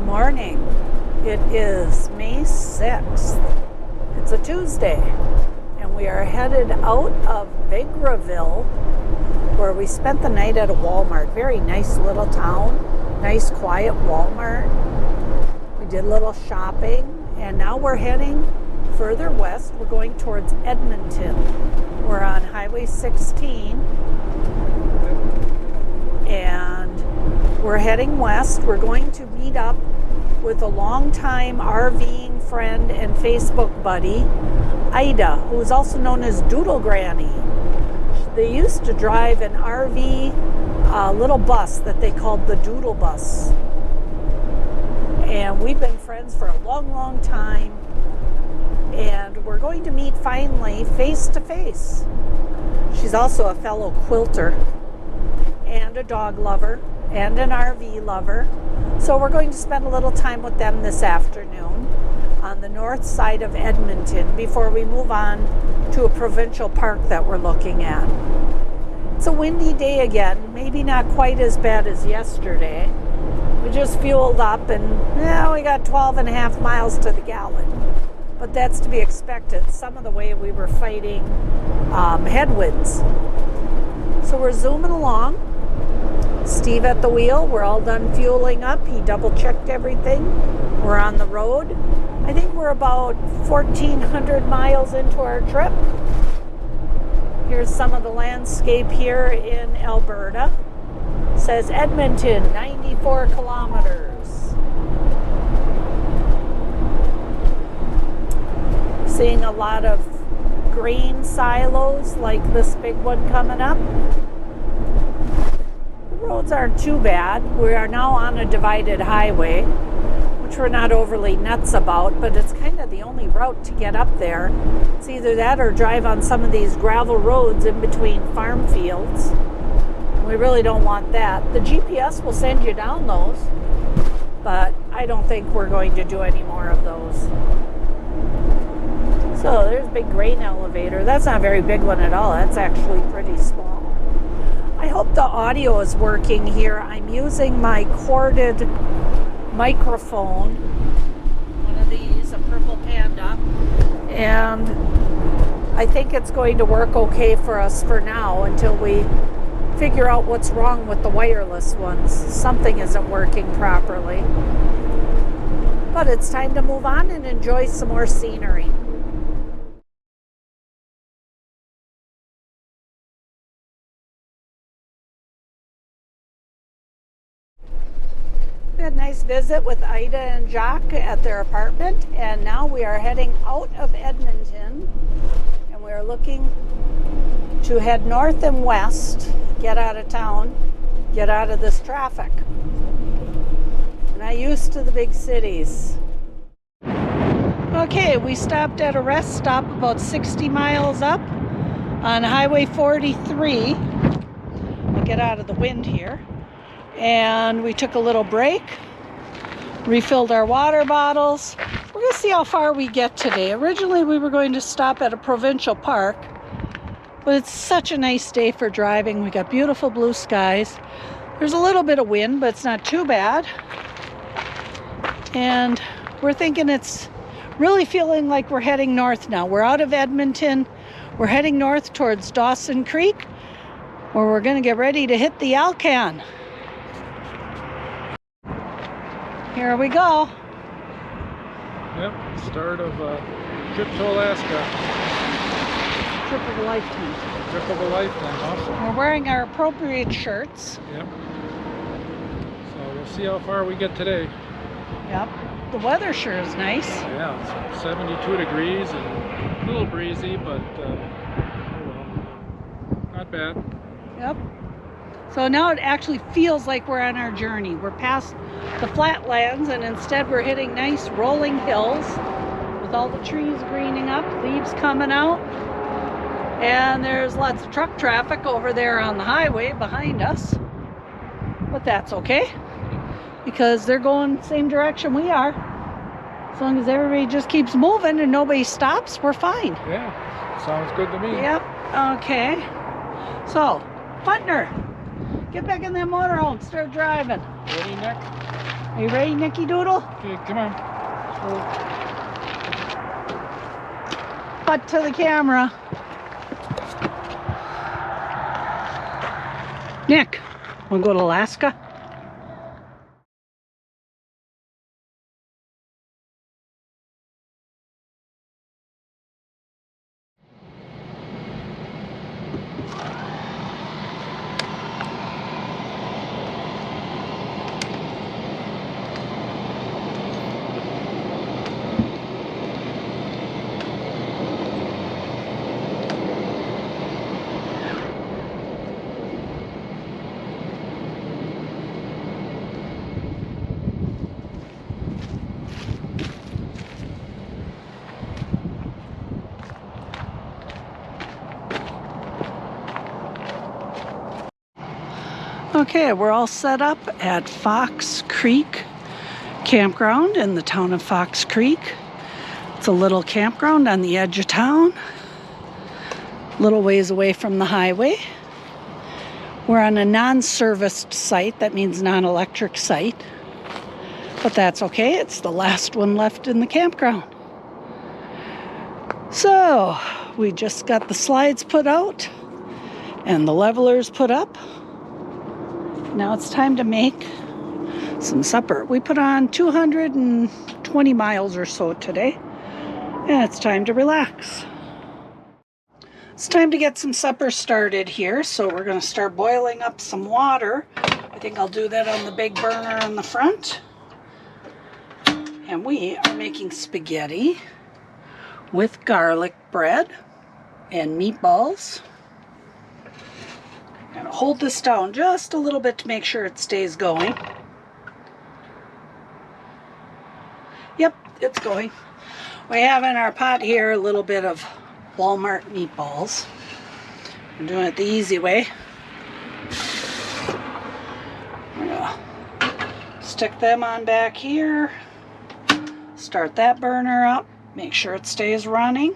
morning. It is May 6th. It's a Tuesday, and we are headed out of Vegreville, where we spent the night at a Walmart. Very nice little town, nice quiet Walmart. We did a little shopping, and now we're heading further west. We're going towards Edmonton. We're on Highway 16, and we're heading west. We're going to meet up with a longtime RVing friend and Facebook buddy, Ida, who is also known as Doodle Granny. They used to drive an RV little bus that they called the Doodle Bus. And we've been friends for a long, long time. And we're going to meet finally face to face. She's also a fellow quilter and a dog lover and an RV lover. So we're going to spend a little time with them this afternoon on the north side of Edmonton before we move on to a provincial park that we're looking at. It's a windy day again, maybe not quite as bad as yesterday. We just fueled up and we got 12 and a half miles to the gallon. But that's to be expected, some of the way we were fighting headwinds. So we're zooming along. Steve at the wheel, we're all done fueling up. He double checked everything. We're on the road. I think we're about 1,400 miles into our trip. Here's some of the landscape here in Alberta. It says Edmonton, 94 kilometers. Seeing a lot of grain silos like this big one coming up. The roads aren't too bad. We are now on a divided highway, which we're not overly nuts about, but it's kind of the only route to get up there. It's either that or drive on some of these gravel roads in between farm fields. We really don't want that. The GPS will send you down those, but I don't think we're going to do any more of those. So there's a big grain elevator. That's not a very big one at all. That's actually pretty small. I hope the audio is working here. I'm using my corded microphone, one of these, a Purple Panda, and I think it's going to work okay for us for now until we figure out what's wrong with the wireless ones. Something isn't working properly. But it's time to move on and enjoy some more scenery. We had a nice visit with Ida and Jacques at their apartment, and now we are heading out of Edmonton, and we are looking to head north and west, get out of town, get out of this traffic. I'm not used to the big cities. Okay, we stopped at a rest stop about 60 miles up on Highway 43. I'll get out of the wind here. And we took a little break, refilled our water bottles. We're going to see how far we get today. Originally, we were going to stop at a provincial park, but it's such a nice day for driving. We got beautiful blue skies. There's a little bit of wind, but it's not too bad. And we're thinking it's really feeling like we're heading north now. We're out of Edmonton. We're heading north towards Dawson Creek, where we're going to get ready to hit the Alcan. Here we go. Yep, start of a trip to Alaska. Trip of a lifetime. Trip of a lifetime, awesome. We're wearing our appropriate shirts. Yep. So we'll see how far we get today. Yep. The weather sure is nice. Yeah, it's 72 degrees and a little breezy, but oh well, not bad. Yep. So now it actually feels like we're on our journey. We're past the flatlands, and instead we're hitting nice rolling hills with all the trees greening up, leaves coming out. And there's lots of truck traffic over there on the highway behind us. But that's okay, because they're going the same direction we are. As long as everybody just keeps moving and nobody stops, we're fine. Yeah, sounds good to me. Yep, okay. So, Butner, Get back in that motorhome. Start driving. Ready, Nick? Are you ready, Nicky Doodle? Okay, come on. Butt to the camera. Nick, wanna go to Alaska? Okay, we're all set up at Fox Creek Campground in the town of Fox Creek. It's a little campground on the edge of town, a little ways away from the highway. We're on a non-serviced site, that means non-electric site, but that's okay, it's the last one left in the campground. So, we just got the slides put out and the levelers put up. Now it's time to make some supper. We put on 220 miles or so today, and it's time to relax. It's time to get some supper started here, so we're going to start boiling up some water. I think I'll do that on the big burner on the front. And we are making spaghetti with garlic bread and meatballs. I'm going to hold this down just a little bit to make sure it stays going. Yep, it's going. We have in our pot here a little bit of Walmart meatballs. I'm doing it the easy way. I'm going to stick them on back here. Start that burner up. Make sure it stays running.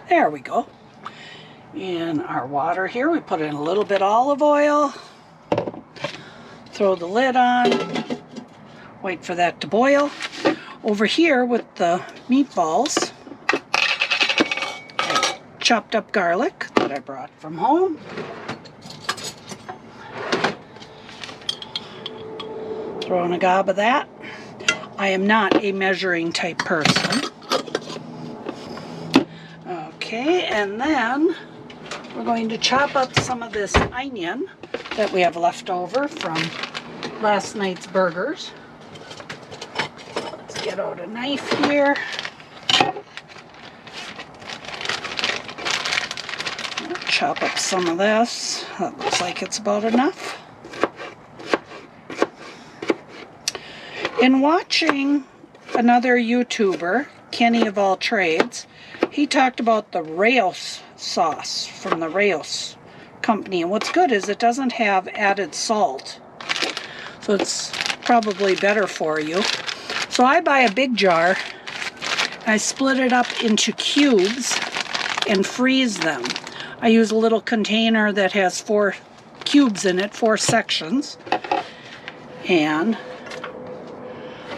There we go. In our water here, we put in a little bit of olive oil. Throw the lid on. Wait for that to boil. Over here with the meatballs, I chopped up garlic that I brought from home. Throw in a gob of that. I am not a measuring type person. Okay, and then we're going to chop up some of this onion that we have left over from last night's burgers. Let's get out a knife here. Chop up some of this. That looks like it's about enough. In watching another YouTuber, Kenny of All Trades, he talked about the Rayos sauce from the Rayos company. And what's good is it doesn't have added salt. So it's probably better for you. So I buy a big jar. I split it up into cubes and freeze them. I use a little container that has 4 cubes in it, 4 sections. And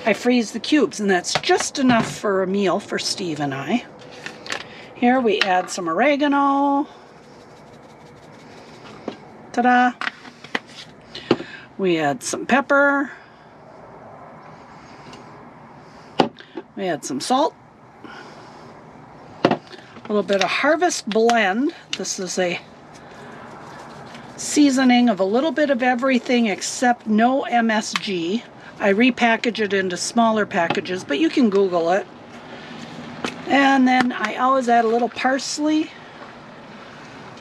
I freeze the cubes, and that's just enough for a meal for Steve and I. Here we add some oregano. Ta-da! We add some pepper. We add some salt. A little bit of Harvest Blend. This is a seasoning of a little bit of everything except no MSG. I repackage it into smaller packages, but you can Google it. And then I always add a little parsley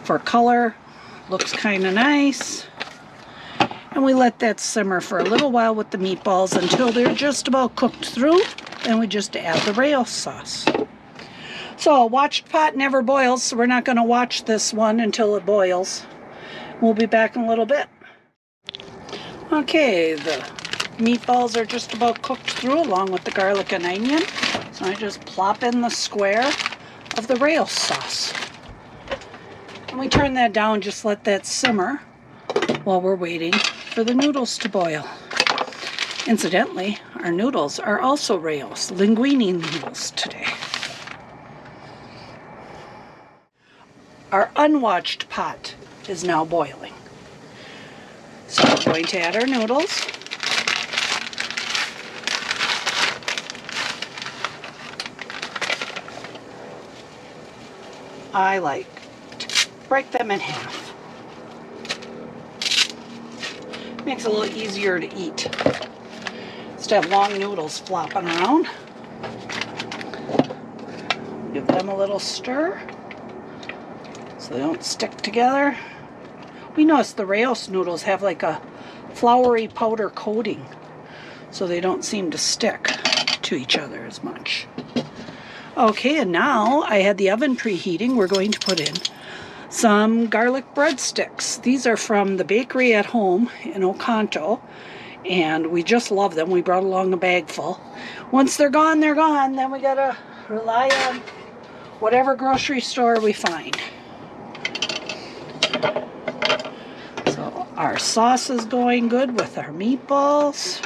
for color. Looks kind of nice. And we let that simmer for a little while with the meatballs until they're just about cooked through. And we just add the Rayos sauce. So a watched pot never boils, so we're not going to watch this one until it boils. We'll be back in a little bit. Okay, the meatballs are just about cooked through along with the garlic and onion. So I just plop in the square of the Rayos sauce. And we turn that down, just let that simmer while we're waiting for the noodles to boil. Incidentally, our noodles are also Rao's linguine noodles today. Our unwatched pot is now boiling. So we're going to add our noodles. I like to break them in half. Makes it a little easier to eat. Instead of long noodles flopping around. Give them a little stir so they don't stick together. We notice the Rao's noodles have like a floury powder coating, so they don't seem to stick to each other as much. Okay, and now I had the oven preheating. We're going to put in some garlic breadsticks. These are from the bakery at home in Oconto, and we just love them. We brought along a bag full. Once they're gone, they're gone. Then we gotta rely on whatever grocery store we find. So our sauce is going good with our meatballs.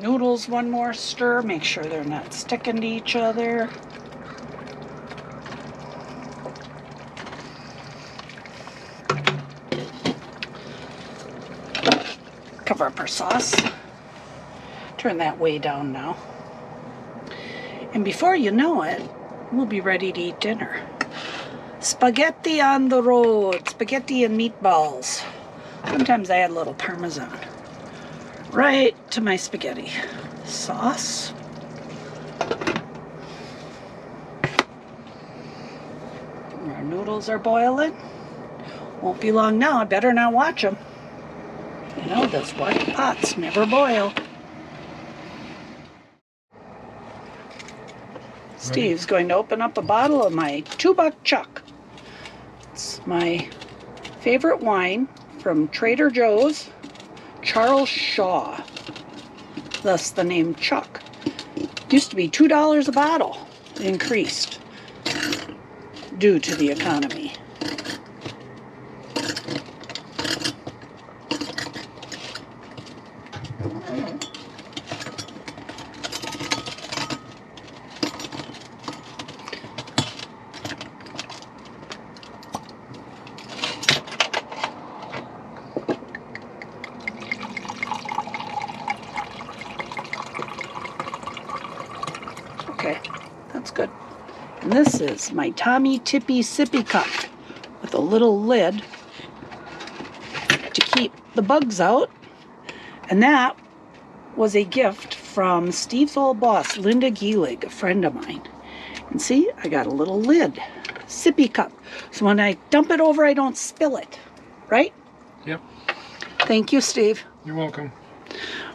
Noodles one more stir, make sure they're not sticking to each other. Cover up our sauce. Turn that way down now. And before you know it, we'll be ready to eat dinner. Spaghetti on the road, spaghetti and meatballs. Sometimes I add a little Parmesan right to my spaghetti sauce. Our noodles are boiling. Won't be long now. I better not watch them. You know, those white pots never boil. Steve's going to open up a bottle of my $2 Chuck. It's my favorite wine from Trader Joe's. Charles Shaw, thus the name Chuck. It used to be $2 a bottle. It increased due to the economy. Okay, that's good. And this is my Tommy Tippy sippy cup with a little lid to keep the bugs out. And that was a gift from Steve's old boss, Linda Gielig, a friend of mine. And see, I got a little lid, sippy cup. So when I dump it over, I don't spill it, right? Yep. Thank you, Steve. You're welcome.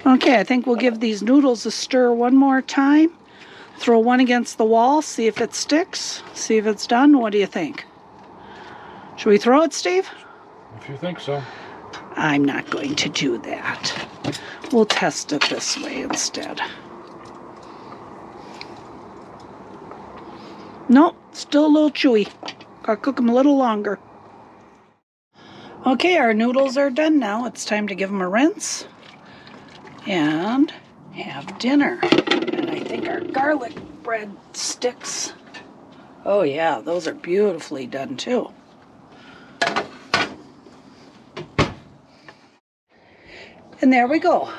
Okay, I think we'll give these noodles a stir one more time. Throw one against the wall, see if it sticks, see if it's done. What do you think? Should we throw it, Steve? If you think so. I'm not going to do that. We'll test it this way instead. Nope, still a little chewy. Gotta cook them a little longer. Okay, our noodles are done now. It's time to give them a rinse and have dinner. And I think our garlic bread sticks. Oh yeah, those are beautifully done too. And there we go.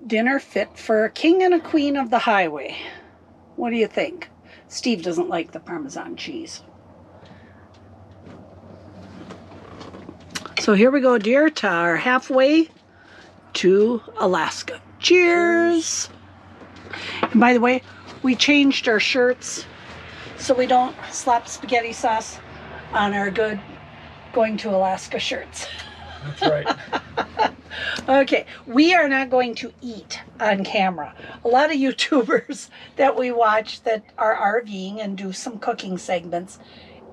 Dinner fit for a king and a queen of the highway. What do you think? Steve doesn't like the Parmesan cheese. So here we go, dear, to our halfway to Alaska. Cheers! And by the way, we changed our shirts so we don't slap spaghetti sauce on our good going to Alaska shirts. That's right. Okay, we are not going to eat on camera. A lot of YouTubers that we watch that are RVing and do some cooking segments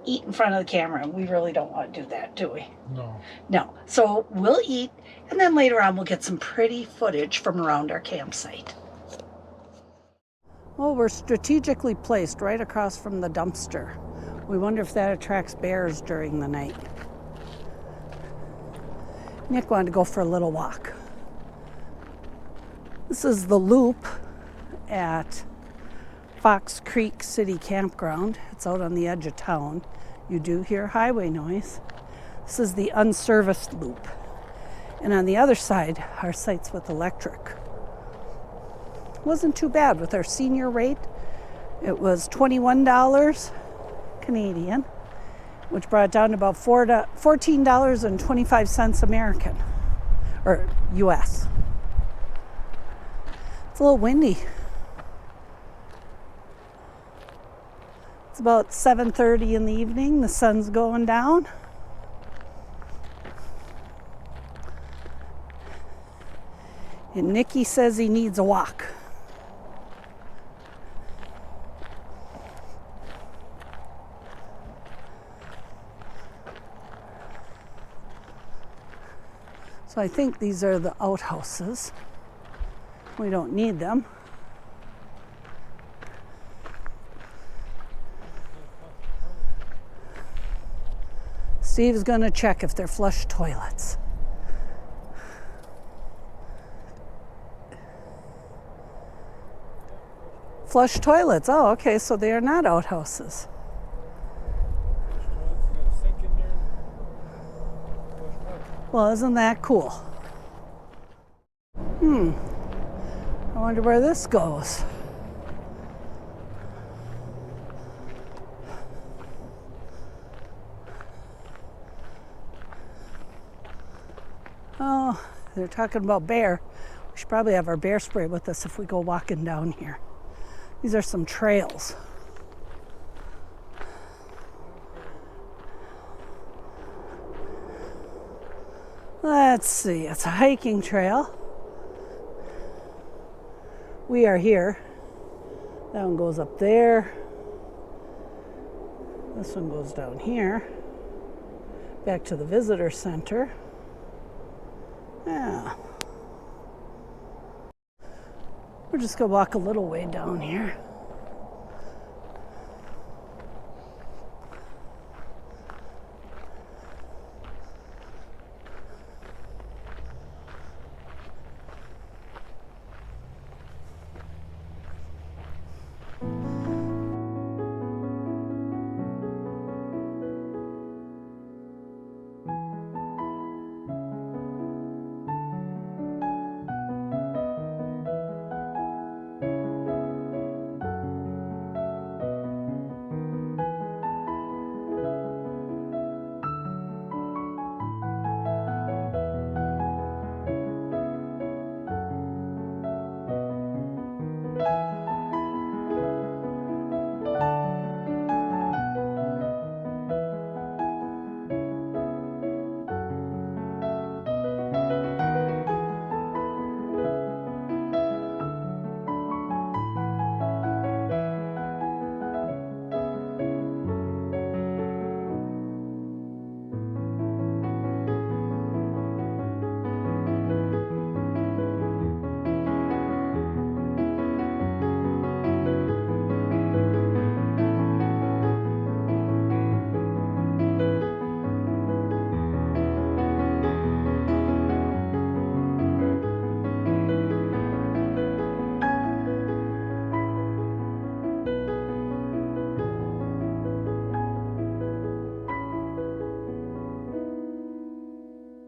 eat in front of the camera. We really don't want to do that, do we? No. No. So we'll eat, and then later on we'll get some pretty footage from around our campsite. Well, we're strategically placed right across from the dumpster. We wonder if that attracts bears during the night. Nick wanted to go for a little walk. This is the loop at Fox Creek City Campground. It's out on the edge of town. You do hear highway noise. This is the unserviced loop. And on the other side are sites with electric. Wasn't too bad with our senior rate. It was $21 Canadian, which brought it down to about $14.25 American, or US. It's a little windy. It's about 7:30 in the evening. The sun's going down. And Nikki says he needs a walk. So I think these are the outhouses. We don't need them. Steve's going to check if they're flush toilets. Flush toilets. Oh, okay, so they are not outhouses. Well, isn't that cool? I wonder where this goes. Oh, they're talking about bear. We should probably have our bear spray with us if we go walking down here. These are some trails. Let's see, it's a hiking trail. We are here. That one goes up there. This one goes down here. Back to the visitor center. Yeah. We're just gonna walk a little way down here.